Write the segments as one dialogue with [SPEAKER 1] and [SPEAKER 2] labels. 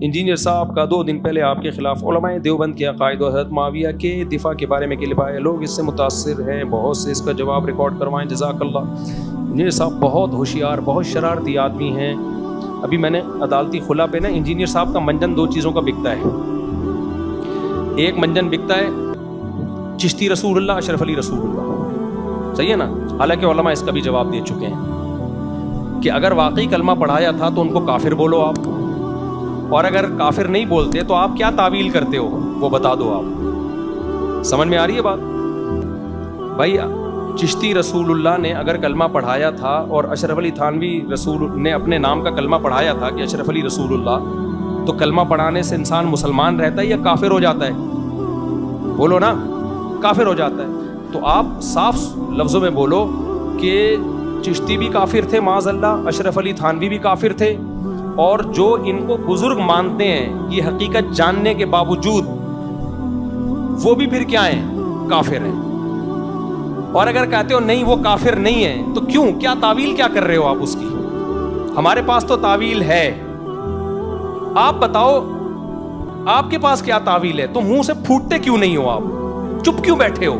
[SPEAKER 1] Engineer صاحب کا 2 دن پہلے آپ کے خلاف علماء دیوبند کے عقائد و حضرت معاویہ کے دفاع کے بارے میں کلپ آئے، لوگ اس سے متاثر ہیں، بہت سے اس کا جواب ریکارڈ کروائیں، جزاک اللہ۔ انجینئر صاحب بہت ہوشیار، بہت شرارتی آدمی ہیں۔ ابھی میں نے عدالتی خلا پہ نا انجینئر صاحب کا منجن 2 چیزوں کا بکتا ہے۔ ایک منجن بکتا ہے چشتی رسول اللہ، اشرف علی رسول اللہ، صحیح ہے نا؟ حالانکہ علماء اس کا بھی جواب دے چکے ہیں کہ اگر واقعی کلمہ پڑھایا تھا تو ان کو کافر بولو آپ، اور اگر کافر نہیں بولتے تو آپ کیا تعویل کرتے ہو وہ بتا دو آپ۔ سمجھ میں آ رہی ہے بات؟ بھائی چشتی رسول اللہ نے اگر کلمہ پڑھایا تھا اور اشرف علی تھانوی رسول نے اپنے نام کا کلمہ پڑھایا تھا کہ اشرف علی رسول اللہ، تو کلمہ پڑھانے سے انسان مسلمان رہتا ہے یا کافر ہو جاتا ہے؟ بولو نا، کافر ہو جاتا ہے۔ تو آپ صاف لفظوں میں بولو کہ چشتی بھی کافر تھے معاذ اللہ، اشرف علی تھانوی بھی کافر تھے، اور جو ان کو بزرگ مانتے ہیں یہ حقیقت جاننے کے باوجود وہ بھی پھر کیا ہیں؟ کافر ہیں۔ اور اگر کہتے ہو نہیں وہ کافر نہیں ہے تو کیوں؟ کیا تعویل کیا کر رہے ہو آپ اس کی؟ ہمارے پاس تو تعویل ہے، آپ بتاؤ آپ کے پاس کیا تعویل ہے؟ تو منہ سے پھوٹتے کیوں نہیں ہو؟ آپ چپ کیوں بیٹھے ہو؟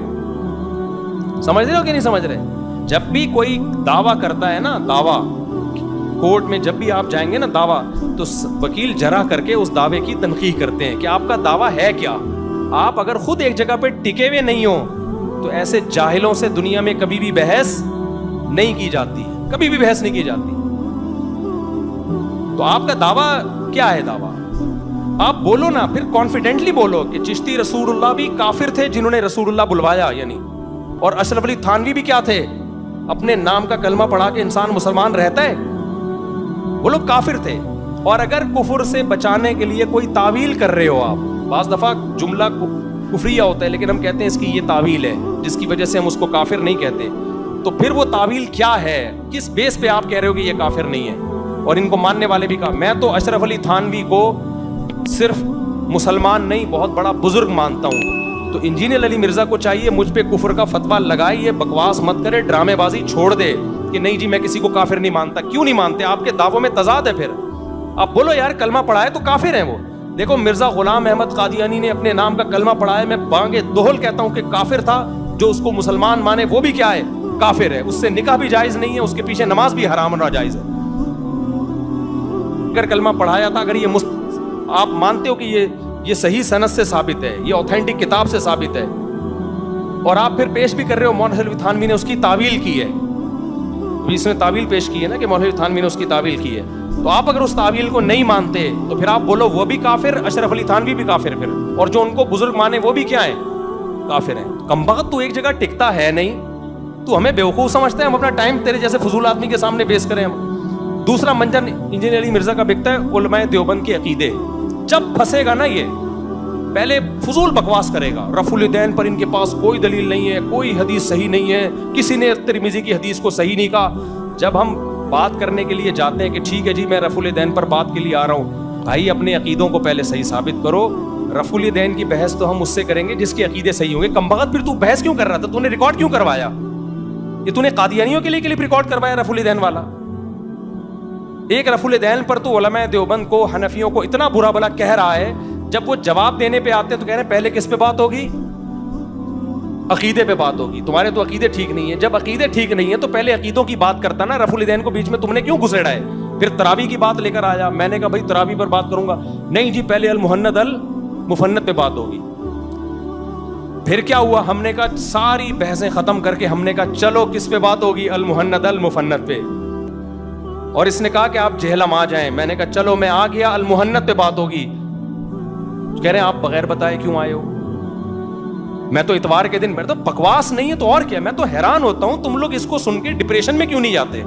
[SPEAKER 1] سمجھ رہے ہو کہ نہیں سمجھ رہے؟ جب بھی کوئی دعویٰ کرتا ہے نا، دعویٰ کورٹ میں جب بھی آپ جائیں گے نا دعویٰ، تو وکیل جرح کر کے اس دعوے کی تنقیح کرتے ہیں کہ آپ کا دعویٰ ہے کیا۔ آپ اگر خود ایک جگہ پہ ٹکے ہوئے نہیں ہو تو ایسے جاہلوں سے دنیا میں کبھی بھی بحث نہیں کی جاتی، کبھی بھی بحث نہیں کی جاتی۔ تو آپ کا دعویٰ کیا ہے؟ دعویٰ آپ بولو نا، پھر کانفیڈنٹلی بولو کہ چشتی رسول اللہ بھی کافر تھے جنہوں نے رسول اللہ بلوایا، یعنی، اور اشرف علی تھانوی بھی کیا تھے؟ اپنے نام کا کلمہ پڑھا کے انسان مسلمان رہتا ہے، وہ لوگ کافر تھے۔ اور اگر کفر سے بچانے کے لیے کوئی تعویل کر رہے ہو آپ، بعض دفعہ جملہ کفریہ ہوتا ہے لیکن ہم کہتے ہیں اس کی یہ تعویل ہے جس کی وجہ سے ہم اس کو کافر نہیں کہتے، تو پھر وہ تعویل کیا ہے؟ کس بیس پہ آپ کہہ رہے ہو کہ یہ کافر نہیں ہے؟ اور ان کو ماننے والے بھی کہا، میں تو اشرف علی تھانوی کو صرف مسلمان نہیں بہت بڑا بزرگ مانتا ہوں۔ تو انجینئر علی مرزا کو چاہیے مجھ پہ کفر کا فتویٰ لگائے، بکواس مت کرے، ڈرامے بازی چھوڑ دے کہ نہیں جی میں کسی کو کافر نہیں مانتا۔ کیوں نہیں مانتے؟ آپ کے دعووں میں تضاد ہے۔ پھر آپ بولو یار کلمہ پڑھائے تو کافر ہیں وہ۔ دیکھو مرزا غلام احمد قادیانی نے اپنے نام کا کلمہ پڑھایا، میں بانگے دوہل کہتا ہوں کہ کافر تھا، جو اس کو مسلمان مانے وہ بھی کیا ہے؟ کافر ہے۔ اس سے نکاح بھی جائز نہیں ہے، اس کے پیچھے نماز بھی حرام اور ناجائز ہے۔ اگر کلمہ پڑھایا تھا، اگر یہ آپ مانتے ہو کہ یہ صحیح سند سے ثابت ہے، یہ اوتھینٹک کتاب سے ثابت ہے، اور آپ پھر پیش بھی کر رہے ہو مولوی تھانوی نے اس کی تعویل کی ہے، اس نے تعویل پیش کی ہے نا کہ مولوی تھانوی نے اس کی تعویل کی ہے، تو آپ اگر اس تعویل کو نہیں مانتے تو پھر آپ بولو وہ بھی کافر، اشرف علی تھانوی بھی کافر، پھر اور جو ان کو بزرگ مانے وہ بھی کیا ہیں؟ کافر ہیں۔ کمبخت تو ایک جگہ ٹکتا ہے نہیں، تو ہمیں بیوقوف سمجھتے ہیں، ہم اپنا ٹائم تیرے جیسے فضول آدمی کے سامنے پیش کریں ہم۔ دوسرا منجن انجینئر علی مرزا کا بکتا ہے علماء دیوبند کے عقیدے۔ جب پھنسے گا نا یہ پہلے فضول بکواس کرے گا، رفع الیدین پر ان کے پاس کوئی دلیل نہیں ہے، کوئی حدیث صحیح نہیں ہے، کسی نے ترمذی کی حدیث کو صحیح نہیں کہا۔ جب ہم بات کرنے کے لیے جاتے ہیں کہ ٹھیک ہے جی میں رفع الیدین پر بات کے لیے آ رہا ہوں، بھائی اپنے عقیدوں کو پہلے صحیح ثابت کرو۔ رفع الیدین کی بحث تو ہم اس سے کریں گے جس کے عقیدے صحیح ہوں گے۔ کمبخت پھر تو بحث کیوں کر رہا تھا؟ تو نے ریکارڈ کیوں کروایا؟ یہ تو نے قادیانیوں کے لیے کلپ ریکارڈ کروایا رفع الیدین والا؟ ایک رفع الیدین پر تو علماء دیوبند کو، حنفیوں کو اتنا برا بلا کہہ رہا ہے، جب وہ جواب دینے پہ آتے ہیں تو کہہ رہے ہیں پہلے کس پہ بات ہوگی؟ عقیدے پہ بات ہوگی۔ تمہارے تو عقیدے ٹھیک نہیں ہیں، جب عقیدے ٹھیک نہیں ہیں تو پہلے عقیدوں کی بات کرتا نا۔ رفع الیدین کو بیچ میں تم نے کیوں گھسیڑا ہے؟ پھر تراویح کی بات لے کر آیا، میں نے کہا بھائی تراویح پر بات کروں گا، نہیں جی پہلے المحنت المفنت پہ بات ہوگی۔ پھر کیا ہوا؟ ہم نے کہا ساری بحثیں ختم کر کے ہم نے کہا چلو کس پہ بات ہوگی؟ المحنت المفنت پہ۔ اور اس نے کہا کہ آپ جہلم آ جائیں، میں نے کہا چلو میں آ گیا، المحنت پہ بات ہوگی۔ کہہ رہے ہیں آپ بغیر بتائے کیوں آئے ہو؟ میں تو اتوار کے دن، میں تو بکواس نہیں ہے تو اور کیا؟ میں تو حیران ہوتا ہوں تم لوگ اس کو سن کے ڈپریشن میں کیوں نہیں جاتے؟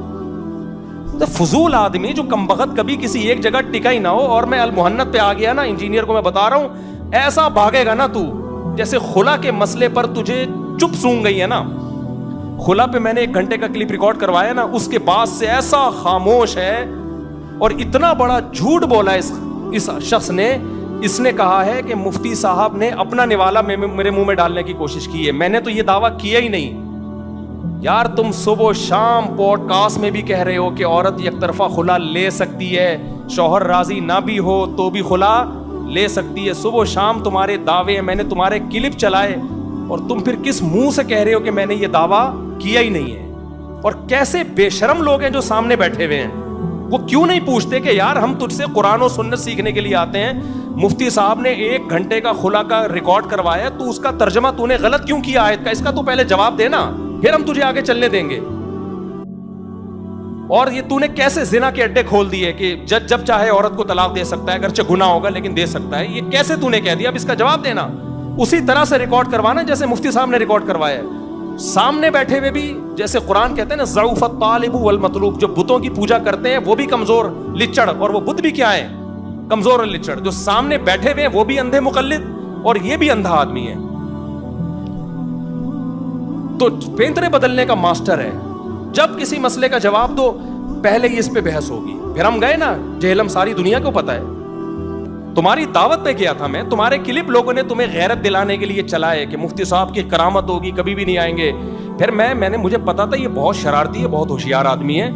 [SPEAKER 1] تو فضول آدمی جو کمبخت کبھی کسی ایک جگہ ٹکا ہی نہ ہو، اور میں المحنت پہ آ گیا نا، انجینئر کو میں بتا رہا ہوں ایسا بھاگے گا نا تو، جیسے خلا کے مسئلے پر تجھے چپ سونگ گئی ہے نا۔ خلا پہ میں نے 1 گھنٹے کا کلپ ریکارڈ کروایا نا، اس کے بعد سے ایسا خاموش ہے، اور اتنا بڑا جھوٹ بولا اس شخص نے۔ اس نے کہا ہے کہ مفتی صاحب نے اپنا نوالا میرے منہ میں ڈالنے کی کوشش کی ہے، میں نے تو یہ دعویٰ کیا ہی نہیں۔ یار تم صبح و شام پوڈ کاسٹ میں بھی کہہ رہے ہو کہ عورت یک طرفہ خلا لے سکتی ہے, شوہر راضی نہ بھی ہو تو بھی خلا لے سکتی ہے. صبح و شام تمہارے دعوے ہیں, میں نے تمہارے کلپ چلائے, اور تم پھر کس منہ سے کہہ رہے ہو کہ میں نے یہ دعویٰ کیا ہی نہیں ہے. اور کیسے بے شرم لوگ ہیں جو سامنے بیٹھے ہوئے ہیں, وہ کیوں نہیں پوچھتے کہ یار ہم تجھ سے قرآن و سنت سیکھنے کے لیے آتے ہیں, مفتی صاحب نے 1 گھنٹے کا خلا کا ریکارڈ کروایا, تو اس کا ترجمہ تو نے غلط کیوں کیا آیت کا, اس کا تو پہلے جواب دینا, پھر ہم تجھے آگے چلنے دیں گے. اور یہ تو نے کیسے زنا کے اڈے کھول دیے کہ جب چاہے عورت کو طلاق دے سکتا ہے, اگرچہ گناہ ہوگا لیکن دے سکتا ہے, یہ کیسے تو نے کہہ دیا, اب اس کا جواب دینا. اسی طرح سے ریکارڈ کروانا جیسے مفتی صاحب نے ریکارڈ کروایا ہے, سامنے بیٹھے ہوئے بھی, جیسے قرآن کہتے ہیں نا ضعف الطالب والمطلوب, جو بتوں کی پوجا کرتے ہیں وہ بھی کمزور لچڑ, اور وہ بت بھی کیا ہے, کمزور اور لچڑ. جو سامنے بیٹھے ہوئے ہیں وہ بھی اندھے مقلد, اور یہ بھی اندھا آدمی ہے. تو پینترے بدلنے کا ماسٹر ہے. جب کسی مسئلے کا جواب دو پہلے ہی اس پہ بحث ہوگی. پھر ہم گئے نا جہلم, ساری دنیا کو پتا ہے. تمہاری دعوت پہ کیا تھا میں, تمہارے کلپ لوگوں نے تمہیں غیرت دلانے کے لیے چلائے کہ مفتی صاحب کی کرامت ہوگی, کبھی بھی نہیں آئیں گے. پھر میں نے مجھے پتا تھا یہ بہت شرارتی ہے, بہت ہوشیار آدمی ہے,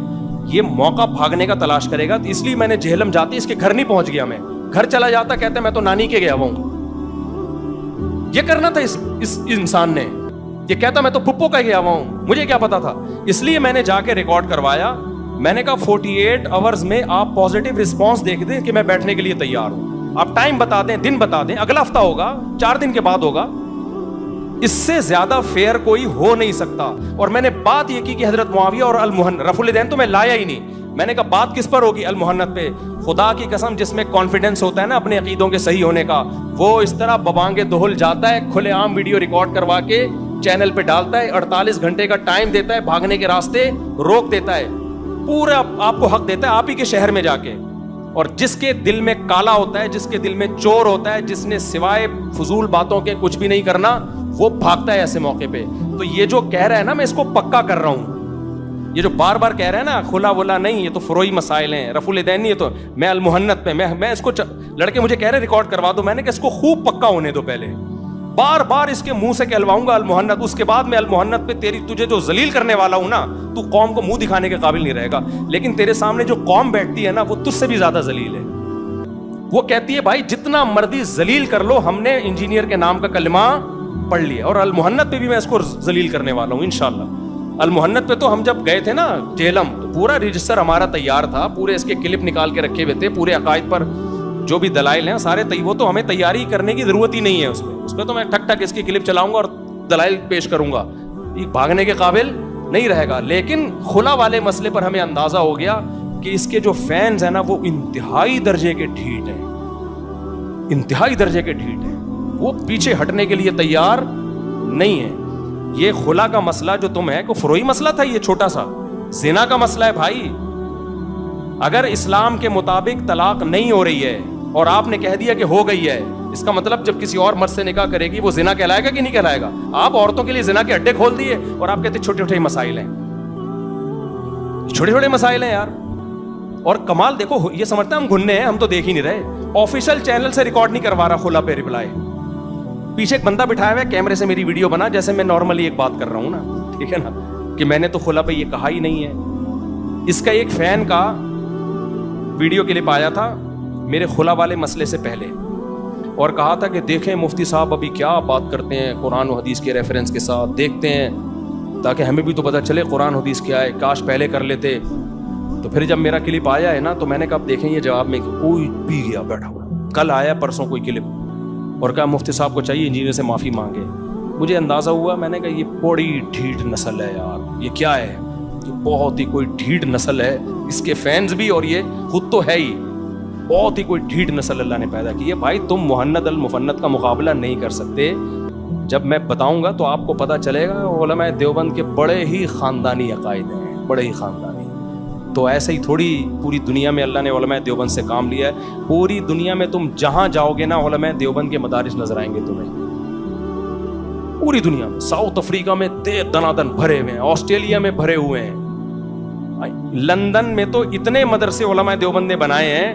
[SPEAKER 1] یہ موقع بھاگنے کا تلاش کرے گا, اس لیے میں نے جہلم جاتے اس کے گھر نہیں پہنچ گیا. میں گھر چلا جاتا, کہتے میں تو نانی کے گیا ہوں. یہ کرنا تھا اس انسان نے, یہ کہتا میں تو پھپھو کا گیا ہوں, مجھے کیا پتا تھا. اس لیے میں نے جا کے ریکارڈ کروایا. میں نے کہا 48 آورز میں آپ پازیٹیو رسپانس دیکھ دیں کہ میں بیٹھنے کے لیے تیار ہوں. آپ ٹائم بتا دیں, دن بتا دیں, اگلا ہفتہ ہوگا, 4 دن کے بعد ہوگا. اس سے زیادہ فیئر کوئی ہو نہیں سکتا. اور میں نے بات یہ کی کہ حضرت معاویہ اور المحنت, رفع الدین تو میں لایا ہی نہیں. میں نے کہا بات کس پر ہوگی, المحنت پہ. خدا کی قسم جس میں کانفیڈنس ہوتا ہے نا اپنے عقیدوں کے صحیح ہونے کا, وہ اس طرح ببانگے دہل جاتا ہے, کھلے عام ویڈیو ریکارڈ کروا کے چینل پہ ڈالتا ہے, 48 گھنٹے کا ٹائم دیتا ہے, بھاگنے کے راستے روک دیتا ہے, پورا آپ کو حق دیتا ہے آپ ہی کے شہر میں جا کے. اور جس کے دل میں کالا ہوتا ہے, جس کے دل میں چور ہوتا ہے, جس نے سوائے فضول باتوں کے کچھ بھی نہیں کرنا, وہ بھاگتا ہے ایسے موقع پہ. تو یہ جو کہہ رہا ہے نا, میں اس کو پکا کر رہا ہوں. یہ جو بار بار کہہ رہا ہے نا خلا ولا نہیں, یہ تو فروعی مسائل ہیں, رفع الدین نہیں, یہ تو میں المحنت پہ, میں اس کو لڑکے مجھے کہہ رہے ریکارڈ کروا دو. میں نے کہ اس کو خوب پکا ہونے دو پہلے, بار بار اس کے منہ سے کہلواؤں گا المحنت, اس کے بعد میں المحنت پہ تجھے جو ذلیل کرنے والا ہوں نا, تو قوم کو منہ دکھانے کے قابل نہیں رہے گا. لیکن تیرے سامنے جو قوم بیٹھتی ہے نا, وہ تجھ سے بھی زیادہ ذلیل ہے. وہ کہتی ہے بھائی جتنا مرضی ذلیل کر لو, ہم نے انجینئر کے نام کا کلمہ پڑھ لیا. اور المحنت پہ بھی میں اس کو ذلیل کرنے والا ہوں انشاءاللہ. المحنت پہ تو ہم جب گئے تھے نا جہلم, تو پورا رجسٹر ہمارا تیار تھا, پورے اس کے کلپ نکال کے رکھے ہوئے تھے, پورے عقائد پر جو بھی دلائل ہیں سارے وہ تو ہمیں تیاری کرنے کی ضرورت ہی نہیں ہے. اس پہ تو میں ٹھک ٹھک اس کی کلپ چلاؤں گا اور دلائل پیش کروں گا, یہ بھاگنے کے قابل نہیں رہے گا. لیکن خلا والے مسئلے پر ہمیں اندازہ ہو گیا کہ اس کے جو فینز ہیں نا, وہ انتہائی درجے کے ڈھیٹ ہیں, انتہائی درجے کے ڈھیٹ ہیں, وہ پیچھے ہٹنے کے لیے تیار نہیں ہے. یہ خلا کا مسئلہ جو تم ہے, کوئی فروئی مسئلہ تھا, یہ چھوٹا سا زنا کا مسئلہ ہے بھائی. اگر اسلام کے مطابق طلاق نہیں ہو رہی ہے اور آپ نے کہہ دیا کہ ہو گئی ہے, اس کا مطلب جب کسی اور مرد سے نکاح کرے گی وہ زنا کہلائے گا کہ نہیں کہلائے گا؟ آپ عورتوں کے لیے زنا کے اڈے کھول دیے اور آپ کہتے چھوٹے چھوٹے مسائل ہیں, چھوٹے چھوٹے مسائل ہیں یار. اور کمال دیکھو, یہ سمجھتے ہیں ہم گھننے ہیں, ہم تو دیکھ ہی نہیں رہے. آفیشیل چینل سے ریکارڈ نہیں کروا رہا خلا پہ رپلائی, پیچھے ایک بندہ بٹھایا ہوا ہے, کیمرے سے میری ویڈیو بنا جیسے میں نارملی ایک بات کر رہا ہوں نا, ٹھیک ہے نا, کہ میں نے تو خلا پہ یہ کہا ہی نہیں ہے. اس کا ایک فین کا ویڈیو کلپ آیا تھا میرے خلا والے مسئلے سے پہلے, اور کہا تھا کہ دیکھیں مفتی صاحب ابھی کیا بات کرتے ہیں قرآن و حدیث کے ریفرنس کے ساتھ, دیکھتے ہیں تاکہ ہمیں بھی تو پتہ چلے قرآن حدیث کیا ہے, کاش پہلے کر لیتے. تو پھر جب میرا کلپ آیا ہے نا, تو میں نے کہا اب دیکھیں یہ جواب میں کوئی پی گیا بیٹھا ہوا. کل آیا پرسوں کوئی کلپ, اور کہا مفتی صاحب کو چاہیے انجینئر سے معافی مانگے. مجھے اندازہ ہوا, میں نے کہا یہ بڑی ڈھیٹ نسل ہے یار, یہ کیا ہے, یہ بہت ہی کوئی ڈھیٹ نسل ہے. اس کے فینز بھی اور یہ خود تو ہے ہی, بہت ہی کوئی ڈھیٹ نسل اللہ نے پیدا کی ہے. بھائی تم محنت المفنت کا مقابلہ نہیں کر سکتے. جب میں بتاؤں گا تو آپ کو پتہ چلے گا علماء دیوبند کے بڑے ہی خاندانی عقائد ہیں, بڑے ہی خاندانی. تو ایسے ہی تھوڑی پوری دنیا میں اللہ نے علماء دیوبند سے کام لیا ہے. پوری دنیا میں تم جہاں جاؤ گے نا, علماء دیوبند کے مدارس نظر آئیں گے تمہیں, پوری دنیا میں. ساؤتھ افریقہ میں دنادن بھرے ہوئے ہیں, آسٹریلیا میں بھرے ہوئے ہیں, لندن میں تو اتنے مدرسے علماء دیوبند نے بنائے ہیں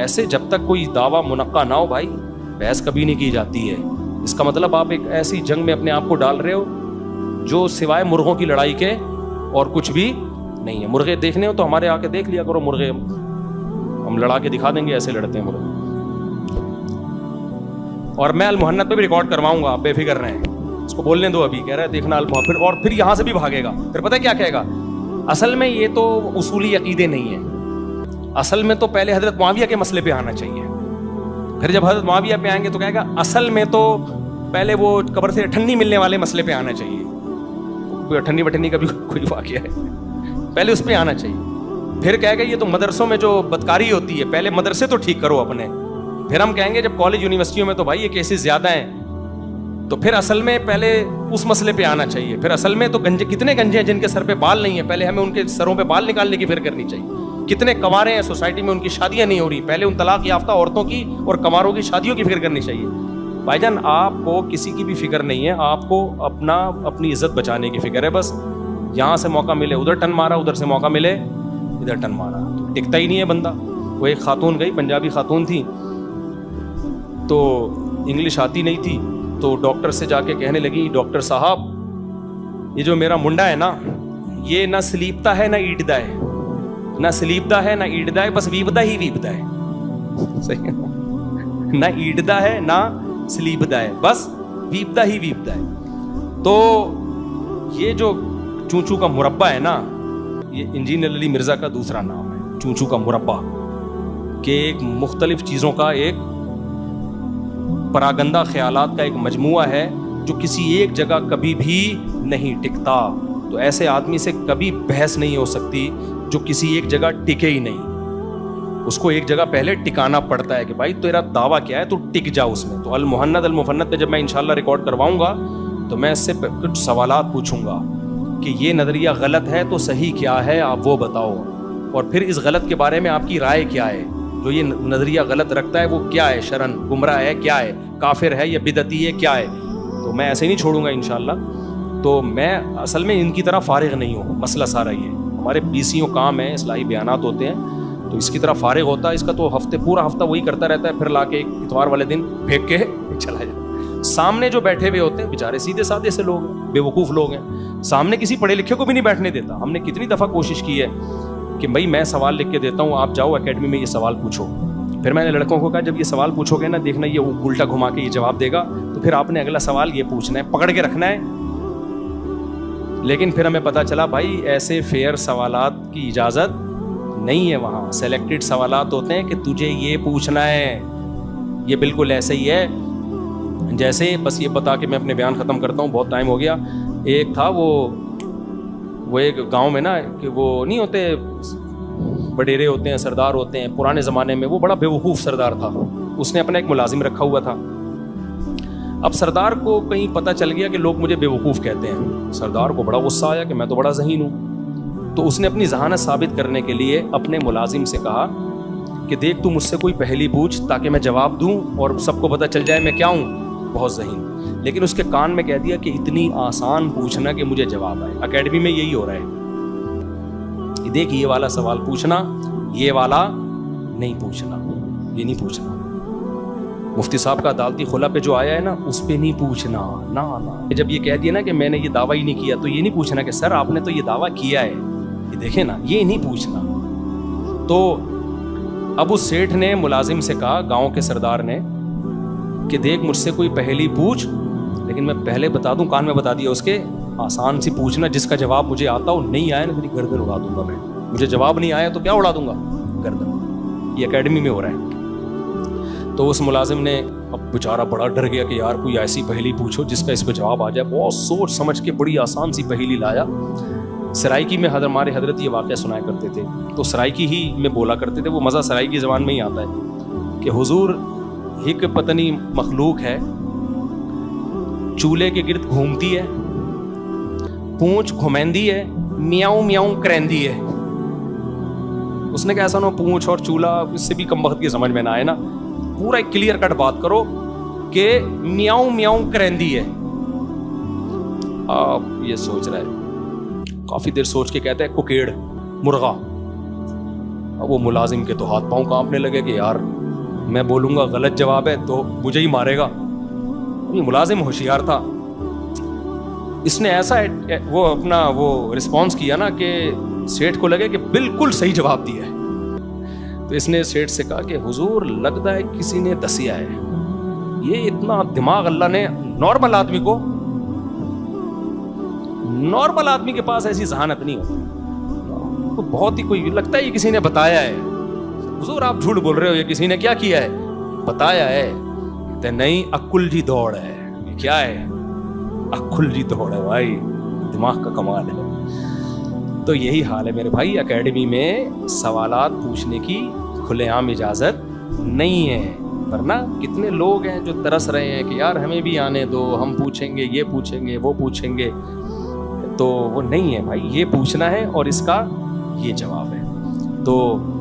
[SPEAKER 1] ایسے جب تک کوئی دعویٰ منقع نہ ہو بھائی بحث کبھی نہیں کی جاتی ہے. اس کا مطلب آپ ایک ایسی جنگ میں اپنے آپ کو ڈال رہے ہو جو سوائے مرغوں کی لڑائی کے اور کچھ بھی نہیں ہے. مرغے دیکھنے ہو تو ہمارے آ کے دیکھ لیا کرو مرغے, ہم لڑا کے دکھا دیں گے ایسے لڑتے ہیں مرغے. اور میں المحنت پہ بھی ریکارڈ کرواؤں گا, آپ بے فکر رہیں, اس کو بولنے دو. ابھی کہہ رہا ہے دیکھنا المحنت, پھر یہاں سے بھی بھاگے گا. پھر پتہ کیا کہے گا, اصل میں یہ تو اصولی عقیدے نہیں ہیں, اصل میں تو پہلے حضرت معاویہ کے مسئلے پہ آنا چاہیے. پھر جب حضرت معاویہ پہ آئیں گے تو کہے گا اصل میں تو پہلے وہ قبر سے اٹھنی ملنے والے مسئلے پہ آنا چاہیے. کوئی اٹھنی وٹھنی کا بھی کوئی واقعہ ہے, پہلے اس پہ آنا چاہیے. پھر کہے گا یہ تو مدرسوں میں جو بدکاری ہوتی ہے پہلے مدرسے تو ٹھیک کرو اپنے. پھر ہم کہیں گے جب کالج یونیورسٹیوں میں تو بھائی یہ کیسز زیادہ ہیں, تو پھر اصل میں پہلے اس مسئلے پہ آنا چاہیے. پھر اصل میں تو گنجے, کتنے گنجے ہیں جن کے سر پہ بال نہیں ہیں, پہلے ہمیں ان کے سروں پہ بال نکالنے کی فکر کرنی چاہیے. کتنے کنوارے ہیں سوسائٹی میں ان کی شادیاں نہیں ہو رہی, پہلے ان طلاق یافتہ عورتوں کی اور کنواروں کی شادیوں کی فکر کرنی چاہیے. بھائی جان آپ کو کسی کی بھی فکر نہیں ہے, آپ کو اپنی عزت بچانے کی فکر ہے بس. یہاں سے موقع ملے ادھر ٹن مارا, ادھر سے موقع ملے ادھر ٹن مارا, تو ٹکتا ہی نہیں ہے بندہ. وہ ایک خاتون گئی, پنجابی خاتون تھی, تو انگلش آتی نہیں تھی, تو ڈاکٹر سے جا کے کہنے لگی ڈاکٹر صاحب یہ جو میرا منڈا ہے نا یہ نہ سلیپتا ہے نہ ایٹدا ہے, نہ سلیپدا ہے نہ ایٹدا ہے, بس ویپدا ہی ویپدا ہے. صحیح, نہ ایٹدا ہے نہ سلیپدا ہے, بس ویپدا ہی ویپدا ہے. تو یہ جو چونچو کا مربع ہے نا, یہ انجینئر علی مرزا کا دوسرا نام ہے, چونچو کا مربع, کہ ایک مختلف چیزوں کا ایک پراگندہ خیالات کا ایک مجموعہ ہے جو کسی ایک جگہ کبھی بھی نہیں ٹکتا. تو ایسے آدمی سے کبھی بحث نہیں ہو سکتی جو کسی ایک جگہ ٹکے ہی نہیں. اس کو ایک جگہ پہلے ٹکانا پڑتا ہے کہ بھائی تیرا دعویٰ کیا ہے, تو ٹک جا اس میں. تو المفند پہ جب میں انشاءاللہ ریکارڈ کرواؤں گا تو میں اس سے کچھ سوالات پوچھوں گا کہ یہ نظریہ غلط ہے تو صحیح کیا ہے آپ وہ بتاؤ, اور پھر اس غلط کے بارے میں آپ کی رائے کیا ہے. جو یہ نظریہ غلط رکھتا ہے وہ کیا ہے, شرعن گمراہ ہے, کیا ہے, کافر ہے یا بدعتی ہے, کیا ہے. تو میں ایسے نہیں چھوڑوں گا انشاءاللہ. تو میں اصل میں ان کی طرح فارغ نہیں ہوں, مسئلہ سارا یہ ہمارے PCO کام ہے, اصلاحی بیانات ہوتے ہیں, تو اس کی طرح فارغ ہوتا ہے. اس کا تو پورا ہفتہ وہی کرتا رہتا ہے, پھر لا کے ایک اتوار والے دن پھینک کے چلا جائے. سامنے جو بیٹھے ہوئے ہوتے ہیں بیچارے سیدھے سادے سے لوگ ہیں, بے وقوف لوگ ہیں, سامنے کسی پڑھے لکھے کو بھی نہیں بیٹھنے دیتا. ہم نے کتنی دفعہ کوشش کی ہے کہ بھائی میں سوال لکھ کے دیتا ہوں, آپ جاؤ اکیڈمی میں یہ سوال پوچھو. پھر میں نے لڑکوں کو کہا جب یہ سوال پوچھو گے نا دیکھنا یہ الٹا گھما کے یہ جواب دے گا, تو پھر آپ نے اگلا سوال یہ پوچھنا ہے, پکڑ کے رکھنا ہے. لیکن پھر ہمیں پتا چلا بھائی ایسے فیئر سوالات کی اجازت نہیں ہے وہاں. سلیکٹڈ سوالات ہوتے ہیں کہ تجھے یہ پوچھنا ہے. یہ بالکل ایسے ہی ہے جیسے, بس یہ بتا کے میں اپنے بیان ختم کرتا ہوں, بہت ٹائم ہو گیا. ایک تھا وہ ایک گاؤں میں نا, کہ وہ نہیں ہوتے بڈیرے ہوتے ہیں, سردار ہوتے ہیں, پرانے زمانے میں وہ بڑا بے وقوف سردار تھا. اس نے اپنا ایک ملازم رکھا ہوا تھا. اب سردار کو کہیں پتہ چل گیا کہ لوگ مجھے بے وقوف کہتے ہیں. سردار کو بڑا غصہ آیا کہ میں تو بڑا ذہین ہوں. تو اس نے اپنی ذہانت ثابت کرنے کے لیے اپنے ملازم سے کہا کہ دیکھ تو مجھ سے کوئی پہلی پوچھ تاکہ میں جواب دوں اور سب کو پتہ چل جائے میں کیا ہوں, بہت ذہین. لیکن اس کے کان میں کہہ دیا کہ اتنی آسان پوچھنا کہ مجھے جواب آئے. اکیڈمی میں یہی ہو رہا ہے, دیکھ یہ والا سوال پوچھنا, یہ والا نہیں پوچھنا, یہ نہیں پوچھنا. مفتی صاحب کا عدالتی خلا پہ جو آیا ہے نا اس پہ نہیں پوچھنا, نہ. جب یہ کہہ دیا نا کہ میں نے یہ دعویٰ ہی نہیں کیا, تو یہ نہیں پوچھنا کہ سر آپ نے تو یہ دعویٰ کیا ہے, یہ دیکھیں نا, یہ نہیں پوچھنا. تو اب اس سیٹھ نے ملازم سے کہا, گاؤں کے سردار نے, کہ دیکھ مجھ سے کوئی پہلی پوچھ, لیکن میں پہلے بتا دوں, کان میں بتا دیا اس کے, آسان سی پوچھنا جس کا جواب مجھے آتا ہو, نہیں آیا نا میری گردن اڑا دوں گا میں. مجھے جواب نہیں آیا تو کیا اڑا دوں گا, گردن. یہ اکیڈمی میں ہو رہا ہے. تو اس ملازم نے, اب بیچارہ بڑا ڈر گیا کہ یار کوئی ایسی پہیلی پوچھو جس کا اس پہ جواب آ جائے. بہت سوچ سمجھ کے بڑی آسان سی پہیلی لایا. سرائکی میں ہمارے حضرت یہ واقعہ سنایا کرتے تھے, تو سرائکی ہی میں بولا کرتے تھے. وہ مزہ سرائکی زبان میں ہی آتا ہے کہ حضور ایک پتنی مخلوق ہے, چولہے کے گرد گھومتی ہے, پونچھ گھمیندی ہے, میاؤں میاؤں کرندی ہے. اس نے کہا ایسا نہ پونچھ اور چولہا, اس سے بھی کم وقت کی سمجھ میں نہ آئے نا, پورا ایک کلیئر کٹ بات کرو کہ میاؤں میاؤں کرندی ہے. آپ یہ سوچ رہا ہے, کافی دیر سوچ کے کہتا ہے کوکیڑ, مرغا. اب وہ ملازم کے تو ہاتھ پاؤں کانپنے لگے کہ یار میں بولوں گا غلط جواب ہے تو مجھے ہی مارے گا. یہ ملازم ہوشیار تھا, اس نے ایسا وہ اپنا وہ رسپانس کیا نا کہ سیٹھ کو لگے کہ بالکل صحیح جواب دیا ہے. تو اس نے سیٹھ سے کہا کہ حضور لگتا ہے کسی نے دسیا ہے. یہ اتنا دماغ اللہ نے نارمل آدمی کے پاس ایسی ذہانت نہیں ہوتی, تو بہت ہی کوئی لگتا ہے یہ کسی نے بتایا ہے. حضور آپ جھوٹ بول رہے ہو, یہ کسی نے کیا کیا ہے, بتایا ہے. کہتے نہیں عقل جی دوڑ ہے. یہ کیا ہے, عقل جی دوڑ ہے بھائی, دماغ کا کمال ہے. تو یہی حال ہے میرے بھائی, اکیڈمی میں سوالات پوچھنے کی کھلے عام اجازت نہیں ہے, ورنہ کتنے لوگ ہیں جو ترس رہے ہیں کہ یار ہمیں بھی آنے دو, ہم پوچھیں گے, یہ پوچھیں گے, وہ پوچھیں گے. تو وہ نہیں ہے بھائی, یہ پوچھنا ہے اور اس کا یہ جواب ہے. تو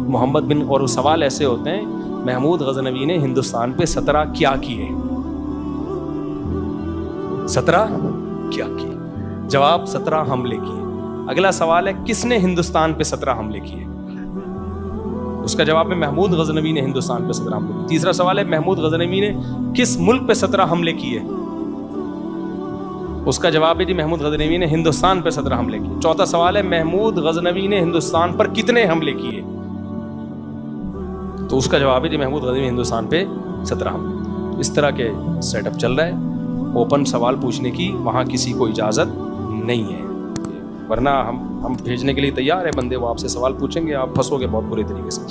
[SPEAKER 1] محمد بن, اور وہ سوال ایسے ہوتے ہیں, محمود غزنوی نے ہندوستان پہ 17 کیا کیے, 17 کیا کیے, جواب 17 حملے کیے. اگلا سوال ہے کس نے ہندوستان پہ 17 حملے کیے, اس کا جواب ہے محمود غزنوی نے ہندوستان پہ 17 حملے کیے. تیسرا سوال ہے محمود غزنوی نے کس ملک پہ 17 حملے کیے, اس کا جواب ہے جی محمود غزنوی نے ہندوستان پہ 17 حملے کیے. چوتھا سوال ہے محمود غزنوی نے ہندوستان پر کتنے حملے کیے, تو اس کا جواب ہے جی محمود غزنوی ہندوستان پہ 17 حملے. اس طرح کے سیٹ اپ چل رہا ہے. اوپن سوال پوچھنے کی وہاں کسی کو اجازت نہیں ہے, ورنہ ہم بھیجنے کے لیے تیار ہے بندے, وہ آپ سے سوال پوچھیں گے, آپ پھنسو گے بہت برے طریقے سے.